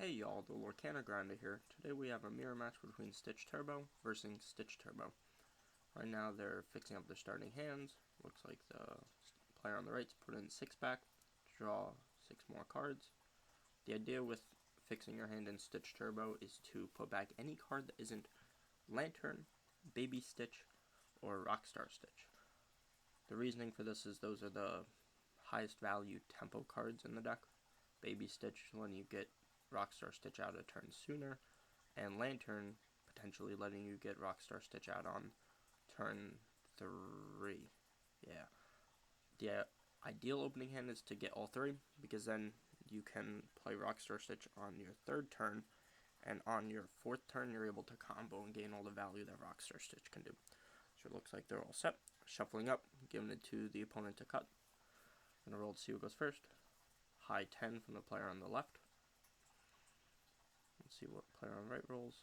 Hey y'all, the Lorcana grinder here. Today we have a mirror match between Stitch Turbo versus Stitch Turbo. Right now they're fixing up their starting hands. Looks like the player on the right's put in 6 back to draw 6 more cards. The idea with fixing your hand in Stitch Turbo is to put back any card that isn't Lantern, Baby Stitch, or Rockstar Stitch. The reasoning for this is those are the highest value tempo cards in the deck. Baby Stitch letting you get Rockstar Stitch out a turn sooner, and Lantern potentially letting you get Rockstar Stitch out on turn 3. Yeah. The ideal opening hand is to get all 3, because then you can play Rockstar Stitch on your 3rd turn, and on your 4th turn you're able to combo and gain all the value that Rockstar Stitch can do. So it looks like they're all set. Shuffling up, giving it to the opponent to cut. Gonna roll to see who goes first. High 10 from the player on the left. Let's see what player on the right rolls.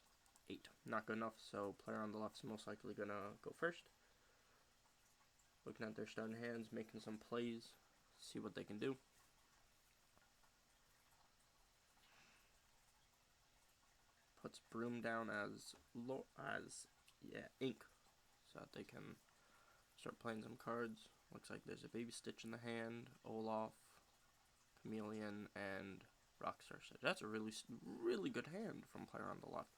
8. Not good enough, so player on the left is most likely gonna go first. Looking at their starting hands, making some plays, see what they can do. Puts Broom down as ink, so that they can start playing some cards. Looks like there's a Baby Stitch in the hand, Olaf, Chameleon, and Rockstar Stitch. That's a really good hand from player on the left.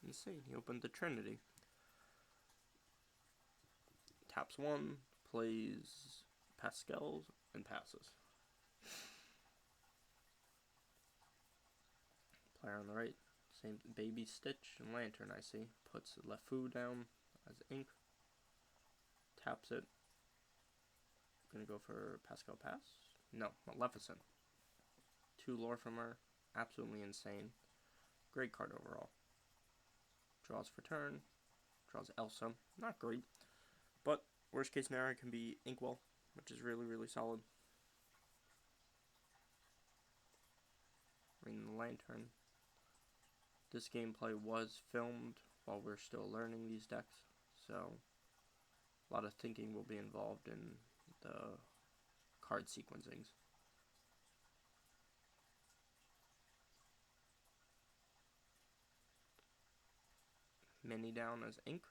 Insane. He opened the Trinity. Taps 1, plays Pascal, and passes. Player on the right, same Baby Stitch and Lantern, I see. Puts LeFou down as ink. Taps it. Gonna go for Pascal pass? No, Maleficent. 2 lore from her. Absolutely insane. Great card overall. Draws for turn. Draws Elsa. Not great. But worst case scenario can be Inkwell, which is really solid. I mean, the Lantern. This gameplay was filmed while we're still learning these decks, so a lot of thinking will be involved in the card sequencings. Mini down as ink.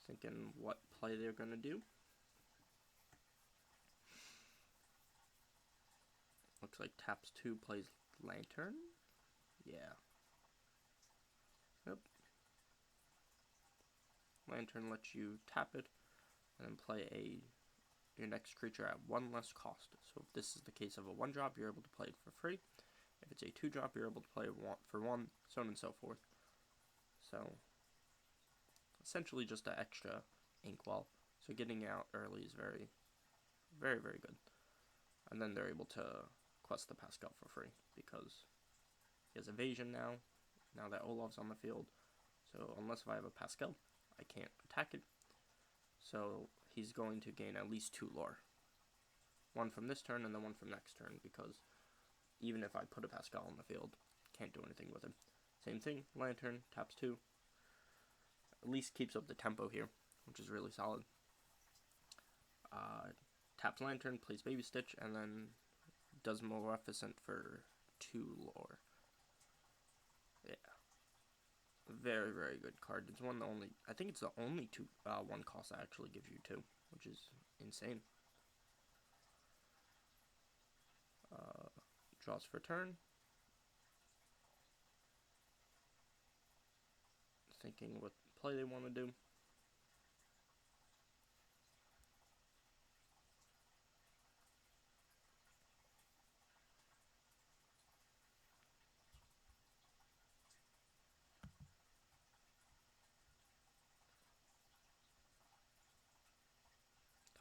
Thinking what play they're going to do. Looks like taps 2, plays Lantern. Yeah. Yep. Lantern lets you tap it and then play your next creature at 1 less cost. So if this is the case of a 1-drop, you're able to play it for free. If it's a 2-drop, you're able to play it for 1, so on and so forth. So essentially just an extra Inkwell. So getting out early is very good. And then they're able to quest the Pascal for free because he has evasion now that Olaf's on the field. So unless if I have a Pascal, I can't attack it. So he's going to gain at least 2 lore. 1 from this turn and then 1 from next turn, because even if I put a Pascal on the field, can't do anything with him. Same thing, Lantern, taps 2. At least keeps up the tempo here, which is really solid. Taps Lantern, plays Baby Stitch, and then does Maleficent for 2 lore. Yeah. Very good card. It's I think it's the only 1 cost that actually gives you 2, which is insane. Draws for turn. Thinking what play they want to do.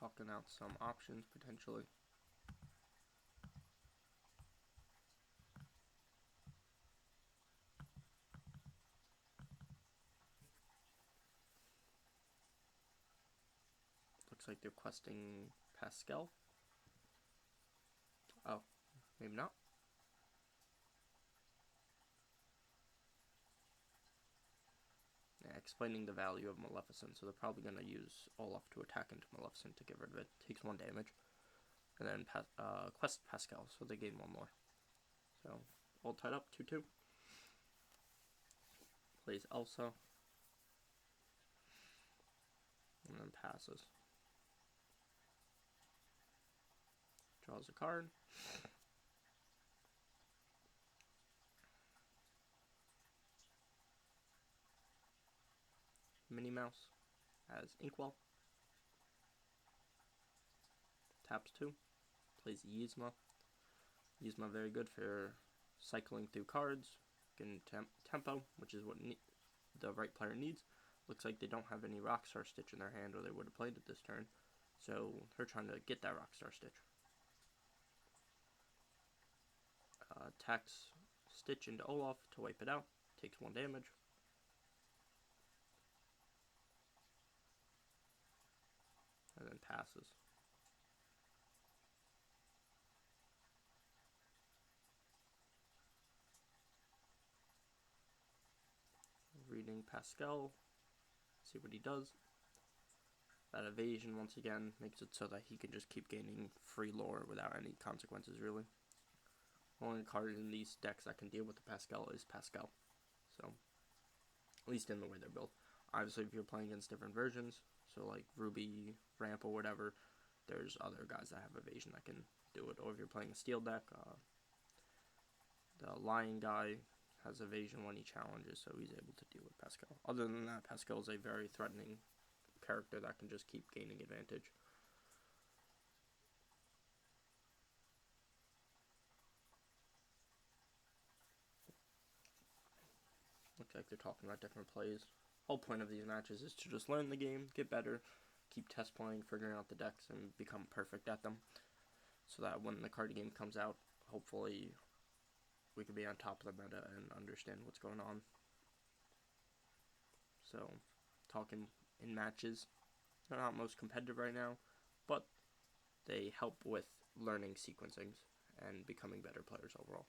Talking out some options potentially. Looks like they're questing Pascal. Oh, maybe not. Yeah, explaining the value of Maleficent, so they're probably going to use Olaf to attack into Maleficent to get rid of it. Takes 1 damage. And then quest Pascal, so they gain 1 more. So all tied up, 2-2. Plays Elsa. And then passes. Draws a card. Minnie Mouse has Inkwell. Taps 2. Plays Yzma. Yzma very good for cycling through cards, getting tempo, which is what the right player needs. Looks like they don't have any Rockstar Stitch in their hand, or they would have played it this turn. So they're trying to get that Rockstar Stitch. Attacks Stitch into Olaf to wipe it out. Takes 1 damage. And then passes. Reading Pascal. See what he does. That evasion, once again, makes it so that he can just keep gaining free lore without any consequences, really. The only card in these decks that can deal with the Pascal is Pascal. So, at least in the way they're built. Obviously, if you're playing against different versions, so like Ruby, Ramp, or whatever, there's other guys that have evasion that can do it. Or if you're playing a steel deck, the Lion guy has evasion when he challenges, so he's able to deal with Pascal. Other than that, Pascal is a very threatening character that can just keep gaining advantage. Looks like they're talking about different plays. Whole point of these matches is to just learn the game, get better, keep test playing, figuring out the decks, and become perfect at them. So that when the card game comes out, hopefully we can be on top of the meta and understand what's going on. So, talking in matches, they're not most competitive right now, but they help with learning sequencings and becoming better players overall.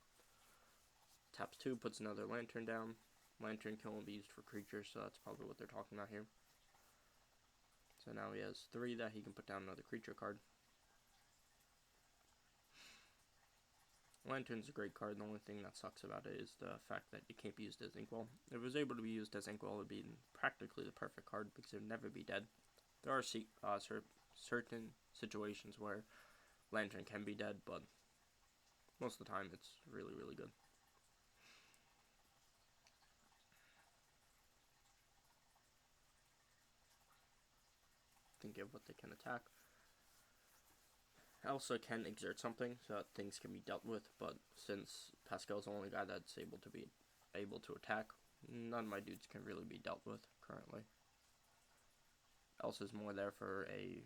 Taps 2, puts another Lantern down. Lantern can only be used for creatures, so that's probably what they're talking about here. So now he has 3 that he can put down another creature card. Lantern's a great card. The only thing that sucks about it is the fact that it can't be used as Inkwell. If it was able to be used as Inkwell, it would be practically the perfect card because it would never be dead. There are certain situations where Lantern can be dead, but most of the time it's really, really good. Think of what they can attack. Elsa can exert something so that things can be dealt with, but since Pascal's the only guy that's able to attack, none of my dudes can really be dealt with currently. Elsa's more there for a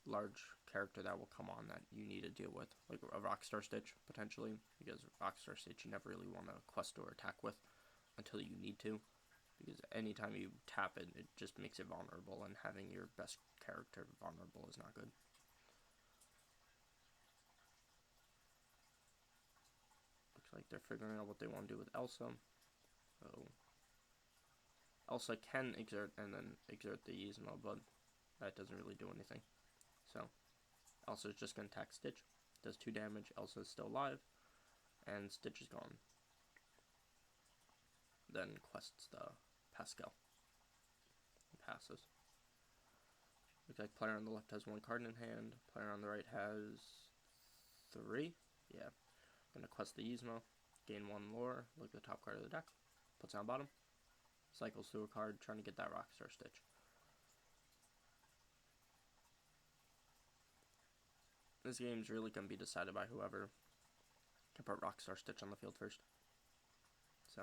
large character that will come on that you need to deal with, like a Rockstar Stitch potentially, because Rockstar Stitch you never really want to quest or attack with until you need to, because anytime you tap it, it just makes it vulnerable, and having your best character vulnerable is not good. Looks like they're figuring out what they want to do with Elsa. So Elsa can exert and then exert the Yzma, but that doesn't really do anything. So Elsa's just going to attack Stitch. Does 2 damage. Elsa's still alive, and Stitch is gone. Then quests the Pascal. Passes. Looks like player on the left has 1 card in hand. Player on the right has 3. Yeah. Gonna quest the Yzma. Gain 1 lore. Look at the top card of the deck. Puts it on bottom. Cycles through a card, trying to get that Rockstar Stitch. This game's really gonna be decided by whoever can put Rockstar Stitch on the field first. So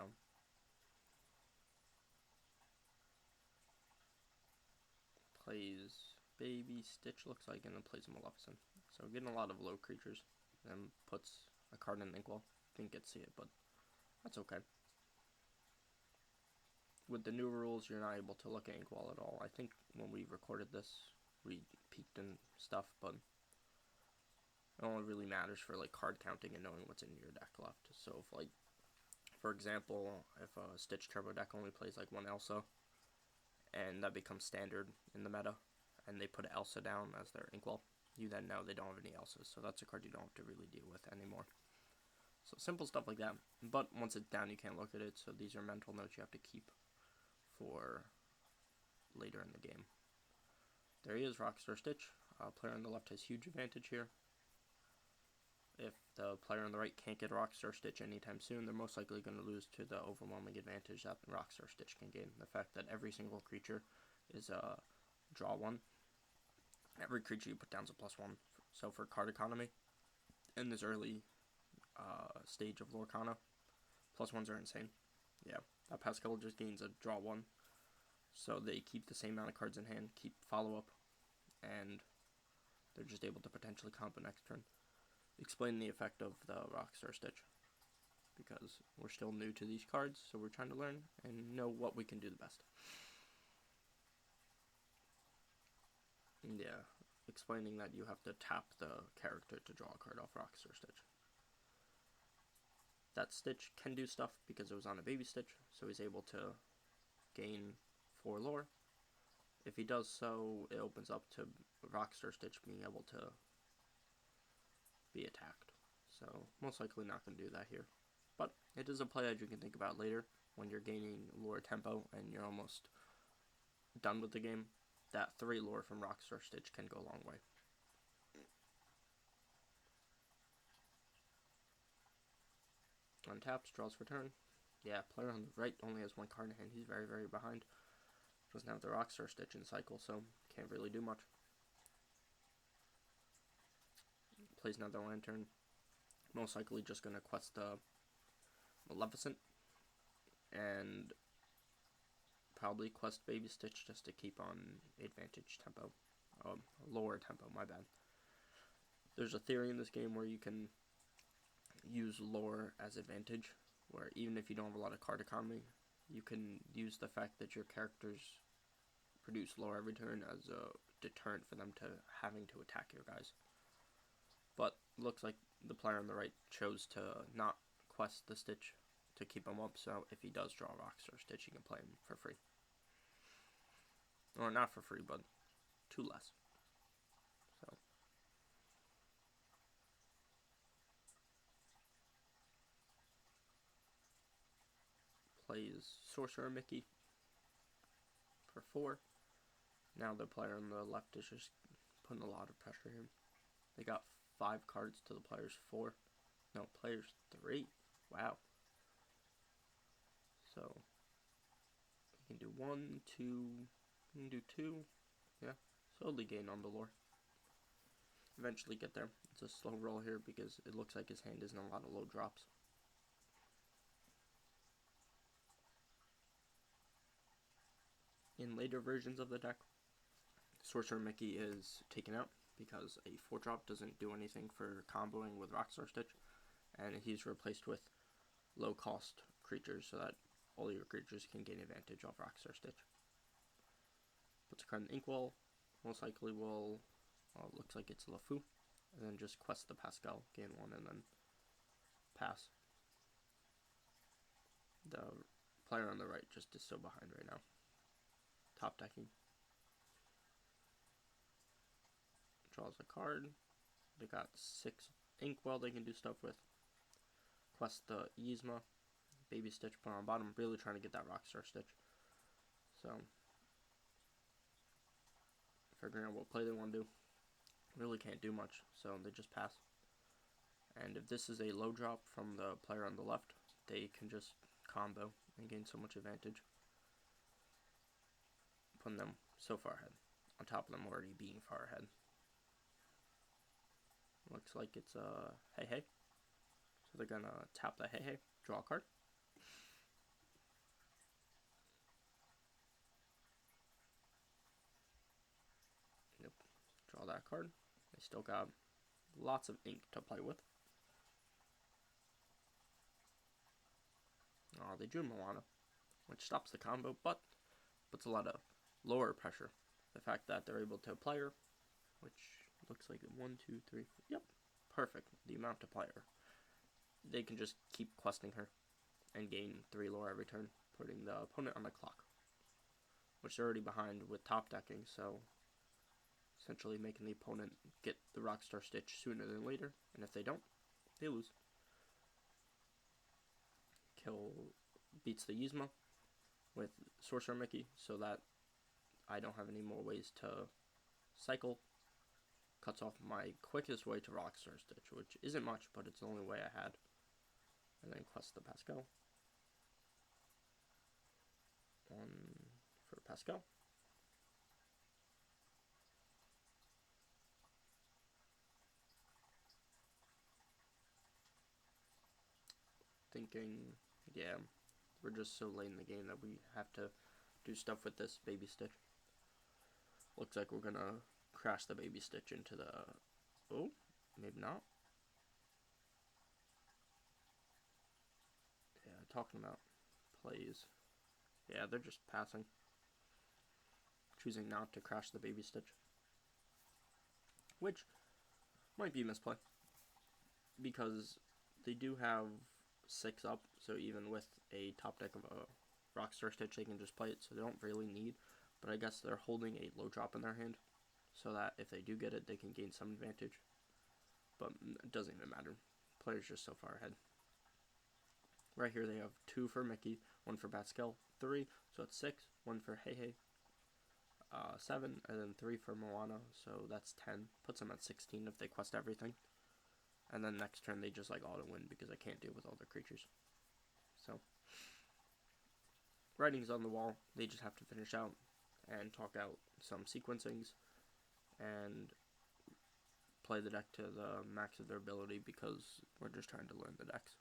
plays Baby Stitch, looks like, and then plays Maleficent. So getting a lot of low creatures, then puts a card in Inkwell. Didn't get to see it, but that's okay. With the new rules, you're not able to look at Inkwell at all. I think when we recorded this, we peeked and stuff, but it only really matters for like card counting and knowing what's in your deck left. So if, like, for example, if a Stitch Turbo deck only plays like 1 Elsa, and that becomes standard in the meta, and they put Elsa down as their Inkwell, you then know they don't have any Elsas, so that's a card you don't have to really deal with anymore. So simple stuff like that. But once it's down, you can't look at it. So these are mental notes you have to keep for later in the game. There he is, Rockstar Stitch. Player on the left has huge advantage here. If the player on the right can't get Rockstar Stitch anytime soon, they're most likely going to lose to the overwhelming advantage that Rockstar Stitch can gain. The fact that every single creature is a draw one. Every creature you put down is a +1. So for card economy, in this early stage of Lorcana, +1s are insane. Yeah, that Pascal just gains a draw 1. So they keep the same amount of cards in hand, keep follow-up, and they're just able to potentially combo next turn. Explain the effect of the Rockstar Stitch, because we're still new to these cards, so we're trying to learn and know what we can do the best. And yeah, explaining that you have to tap the character to draw a card off Rockstar Stitch. That Stitch can do stuff because it was on a baby Stitch, so he's able to gain 4 lore. If he does so, it opens up to Rockstar Stitch being able to be attacked. So most likely not going to do that here. But it is a play that you can think about later when you're gaining lore tempo and you're almost done with the game. That 3 lore from Rockstar Stitch can go a long way. Untapped, draws for turn. Yeah, player on the right only has 1 card in hand. He's very, very behind. Doesn't have the Rockstar Stitch in cycle, so can't really do much. Plays another Lantern. Most likely just going to quest the Maleficent. And probably quest Baby Stitch just to keep on advantage tempo. Lower tempo, my bad. There's a theory in this game where you can use lore as advantage, where even if you don't have a lot of card economy, you can use the fact that your characters produce lore every turn as a deterrent for them to having to attack your guys. But looks like the player on the right chose to not quest the Stitch to keep him up, so if he does draw Rockstar Stitch, you can play him for free. Or not for free, but 2 less. So plays Sorcerer Mickey for 4. Now the player on the left is just putting a lot of pressure here. They got 5 cards to the player's 4. No, player's 3. Wow. So you can do 1, 2, you can do 2. Yeah, slowly gain on the lore. Eventually get there. It's a slow roll here because it looks like his hand is in a lot of low drops. In later versions of the deck, Sorcerer Mickey is taken out because a 4-drop doesn't do anything for comboing with Rockstar Stitch, and he's replaced with low-cost creatures so that all your creatures can gain advantage off Rockstar Stitch. Puts a card in the Inkwell, most likely will, looks like it's LeFou, and then just quest the Pascal, gain 1, and then pass. The player on the right just is so behind right now. Top decking. Draws a card. They got 6 Inkwell they can do stuff with. Quest the Yzma. Baby Stitch put on bottom. Really trying to get that Rockstar Stitch. So, figuring out what play they want to do. Really can't do much, so they just pass. And if this is a low drop from the player on the left, they can just combo and gain so much advantage. Putting them so far ahead. On top of them already being far ahead. Looks like it's a hey hey. So they're gonna tap the hey hey, draw a card. Yep. Draw that card. They still got lots of ink to play with. They drew Moana, which stops the combo, but puts a lot of lower pressure. The fact that they're able to play her, which looks like 1, 2, 3, 4. Yep, perfect. The amount to play her. They can just keep questing her and gain 3 lore every turn, putting the opponent on the clock, which they're already behind with top decking, so essentially making the opponent get the Rockstar Stitch sooner than later, and if they don't, they lose. beats the Yzma with Sorcerer Mickey, so that I don't have any more ways to cycle. Cuts off my quickest way to Rockstar Stitch, which isn't much, but it's the only way I had. And then quest the Pascal. One for Pascal. Thinking, yeah, we're just so late in the game that we have to do stuff with this Baby Stitch. Looks like we're gonna crash the Baby Stitch into the... Oh, maybe not. Yeah, talking about plays. Yeah, they're just passing. Choosing not to crash the Baby Stitch. Which might be a misplay. Because they do have 6 up, so even with a top deck of a Rockstar Stitch, they can just play it, so they don't really need. But I guess they're holding a low drop in their hand, so that if they do get it, they can gain some advantage. But it doesn't even matter. Player's just so far ahead. Right here they have 2 for Mickey, 1 for Pascal, 3, so it's 6, 1 for Hey Hey, 7, and then 3 for Moana, so that's 10. Puts them at 16 if they quest everything. And then next turn they just like auto win because I can't deal with all their creatures. So, writing's on the wall. They just have to finish out and talk out some sequencings and play the deck to the max of their ability because we're just trying to learn the decks.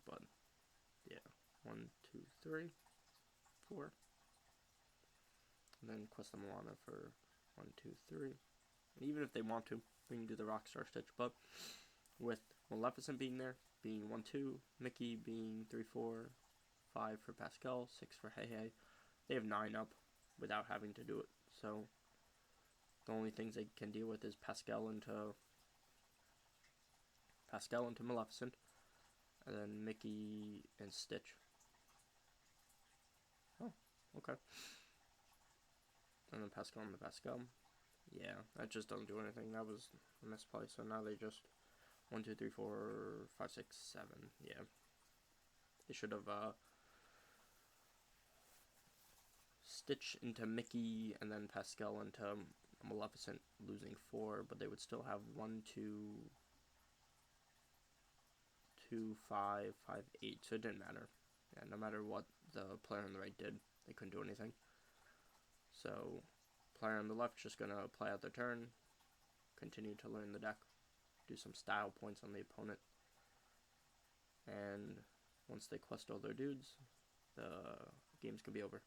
But yeah, 1, 2, 3, 4. And then quest the Moana for 1, 2, 3. And even if they want to, we can do the Rockstar Stitch. But with Maleficent being there, being 1, 2, Mickey being 3, 4, 5 for Pascal, 6 for Hey Hey, they have 9 up without having to do it. So the only things they can deal with is Pascal into Maleficent, and then Mickey and Stitch. Oh, okay. And then Pascal and the Pascal. Yeah, that just doesn't do anything. That was a misplay. So now they just 1, 2, 3, 4, 5, 6, 7. Yeah, they should have Stitch into Mickey and then Pascal into Maleficent, losing 4, but they would still have 1, 2, 2, 5, 5, 8. So it didn't matter. Yeah, no matter what the player on the right did, they couldn't do anything. So player on the left just gonna play out their turn, continue to learn the deck, do some style points on the opponent, and once they quest all their dudes, the game's gonna be over.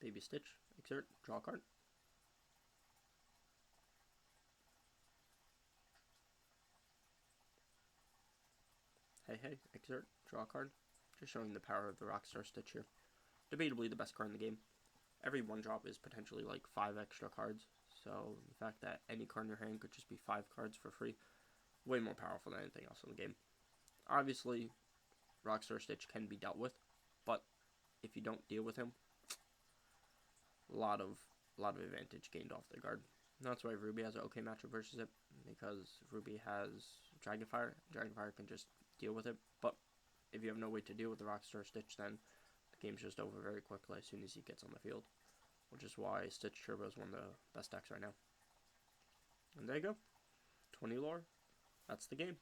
Baby Stitch, exert, draw a card. Hey Hey, exert, draw a card. Just showing the power of the Rockstar Stitch here. Debatably the best card in the game. Every 1-drop is potentially like 5 extra cards, so the fact that any card in your hand could just be 5 cards for free, way more powerful than anything else in the game. Obviously, Rockstar Stitch can be dealt with, but if you don't deal with him, a lot of advantage gained off the guard. And that's why Ruby has an okay matchup versus it, because Ruby has Dragonfire. Dragonfire can just deal with it, but if you have no way to deal with the Rockstar Stitch, then the game's just over very quickly as soon as he gets on the field, which is why Stitch Turbo is one of the best decks right now. And there you go, 20 lore. That's the game.